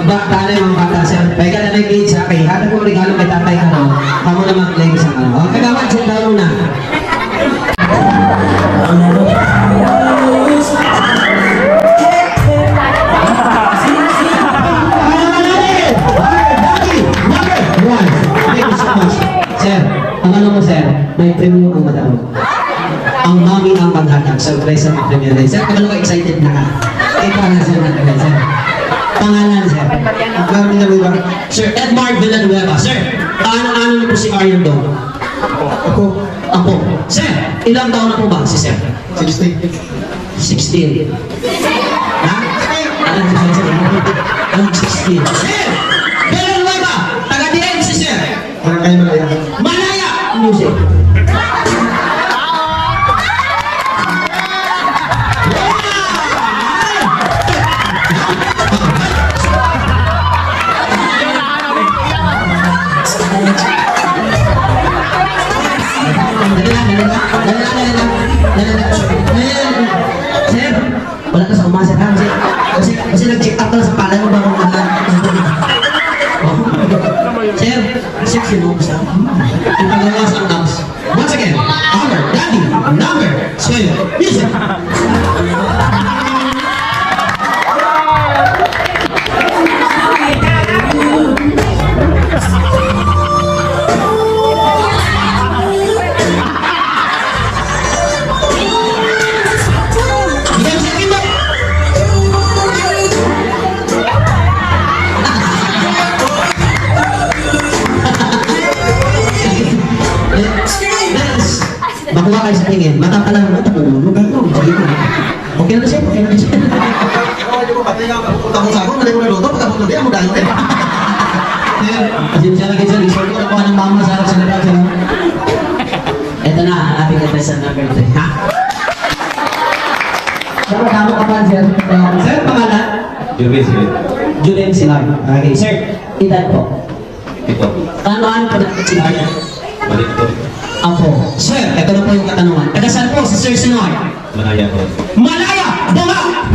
Taanay mga bata, sir. Kaya ka na nag-gauge ha. Kaya hatag mo regalo kay tatay ka no. Kamo na mag-play sa ano. O, kagawan, sit down muna. Sir, ang ano mo sir, may premium ang madamo. Ang mami ang maghatag, surprise sa premium day. Sir, kung ka excited na ka? Ikaw na sir natagay, sir. Pangalan, sir. Sir, Edmar Villanueva. Sir, ano po si Arian daw? Ako. Sir, ilang taon na po ba si sir? 16. 16. Ha? Anong 16? Sir! Villanueva! Taga-DN si sir! Malaya. Malaya! Music. Sir, wala ka sa umasa ka kasi nag-check up ka sa palay mo ba kung Sir, sexy mo sa ang pagawas ang apps. Once again, our daddy number 12 music. Makuha kayo sa tingin, mata pa lang, mata ko, lugar ko, sige ko. Okay na siya, okay na siya. Hindi ko pati nga, punta ko sa ako, nalay ko na luto, pagkapunta din, mo dahil. Kasi siya lagi siya, isort ko nakuha ng mama sa harap sa labas. Ito na, ating attention number 3, ha? Sir, magkamo ka pa, sir? Sir, pangalan? Julian Silar. Okay, sir, edad po? Ito. Ano po na Silar? Balik ko. Ako. Sir, ito na po yung katanungan. Taga saan po si Sir Sinoy? Malaya ko. Malaya! Bunga!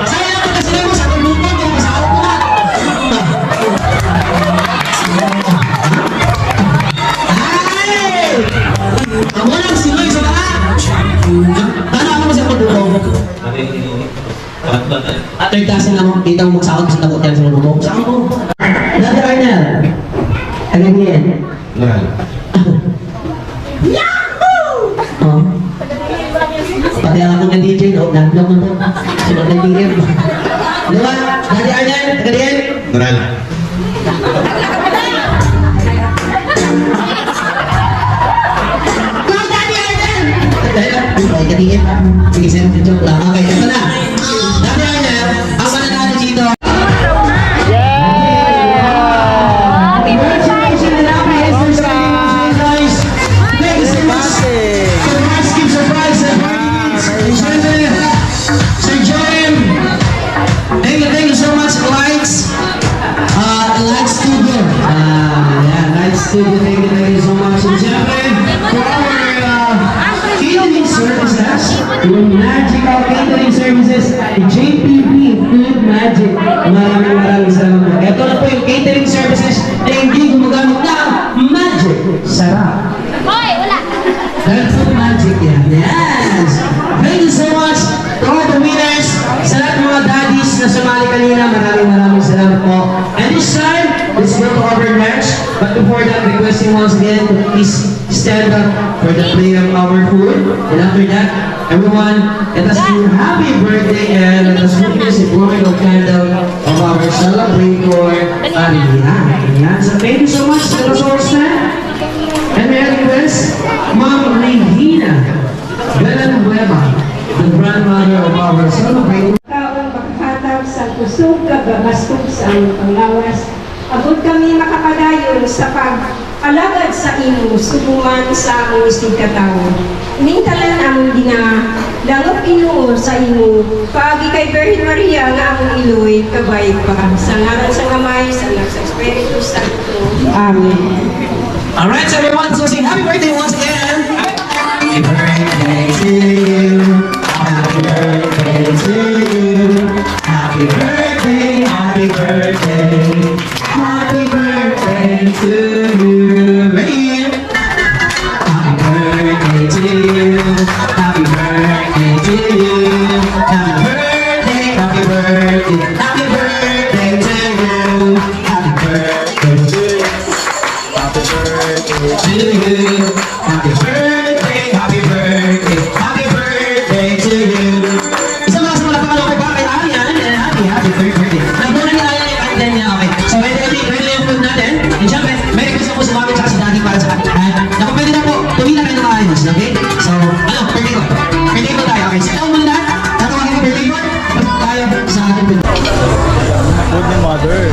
Saya lang po kasi mo sa tulungan kung masakot ko na. Ay! Ako lang Sinoy sa mga. Ano mo sa pagdulong? At third class na mo, kita mo magsakot sa takot yan sa lulong. Saan mo? Dati Arnel, tagagian. Yahoo! Oh. Pati ako ng DJ, no? Nag-vlog mo to. Sunod na tingin. Diba? Dati Arnel, tagagian. Noral. Go, Dati Arnel! Ay, katingin. Sige, sir, joke lang. Okay, ito na. Dati Arnel, ang mananalo dito. Thank you so much. And syempre, for our catering services, yung magical catering services, JPP Food Magic. Maraming salamat po. Ito na po yung catering services na hindi gumagamit ng magic. Sarap. Hoy, wala. That's Food Magic yan. Yes! Thank you so much to all the winners, sa lahat ng mga daddies na sumali kanina. Maraming salamat po. And this time, let's go to our match. But before that, requesting once again to please stand up for the play of our food. And after that, everyone, let us do happy birthday and let us witness the blowing of candle of our celebrator, ARIANE. Ayan. So thank you so much to the source man. And may I request, Ma'am Regina Villanueva, the grandmother of our celebrator. Taong makakatag sa kusog kababastog sa aming panglawas. Abot kami makapadayon sa pag-alagad sa imo, subuman sa among istig katao. Inintalan among langop inuo sa imo, paagi kay Virgin Maria nga among iloy, kabay pa. Sa ngaran sa Amay, sa Anak, sa Espiritu Santo. Amen. Alright, so everyone, so sing happy birthday once again. Happy birthday to you. Happy birthday. to you. Happy birthday, happy birthday, happy birthday to you. Happy birthday to you. Happy birthday to you. Happy birthday, happy birthday, happy birthday to you. Isang mga simula pa kay Bakit Arian, happy birthday. Nagmuna ni Arian yung kanya niya, okay. So, ready yung food natin. And syempre, may request ako sa mami at sa daddy para sa akin. Naku, pwede na po, tumila kayo ng maayos, okay? So, ano, birthday ko. Birthday ko tayo, okay. So, ikaw muna, tatawagin ko birthday ko. Tapos tayo sa ating birthday. Food ni mother.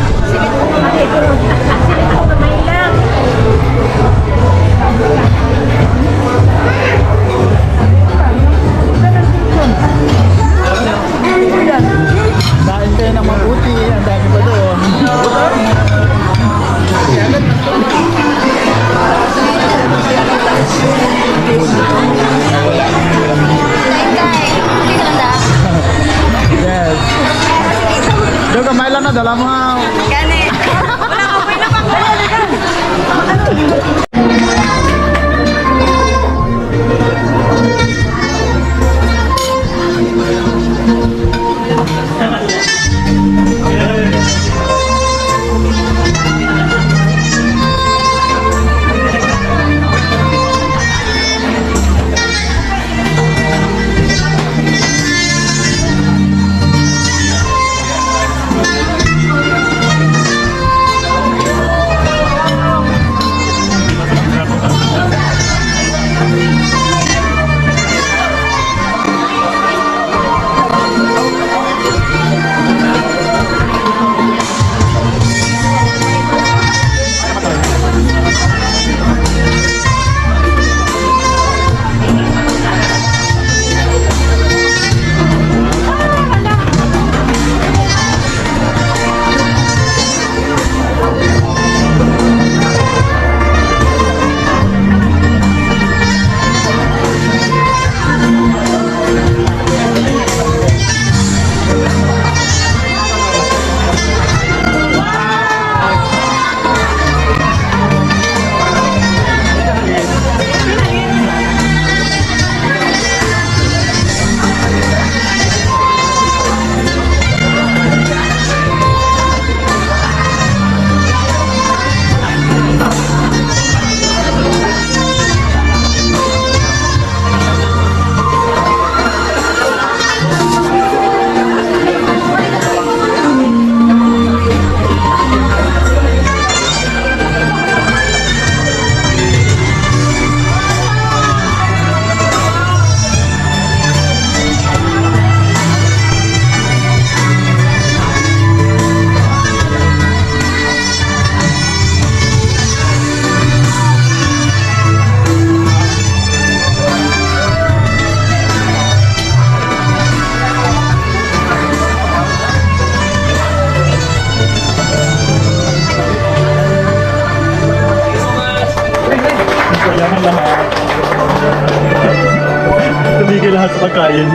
Kain kayo ng mabuti. Ang dami pa doon. Yes. Joga, may lang na. Dala mo nga. Gani. Wala ka po na pang Tumigil lahat sa pagkain.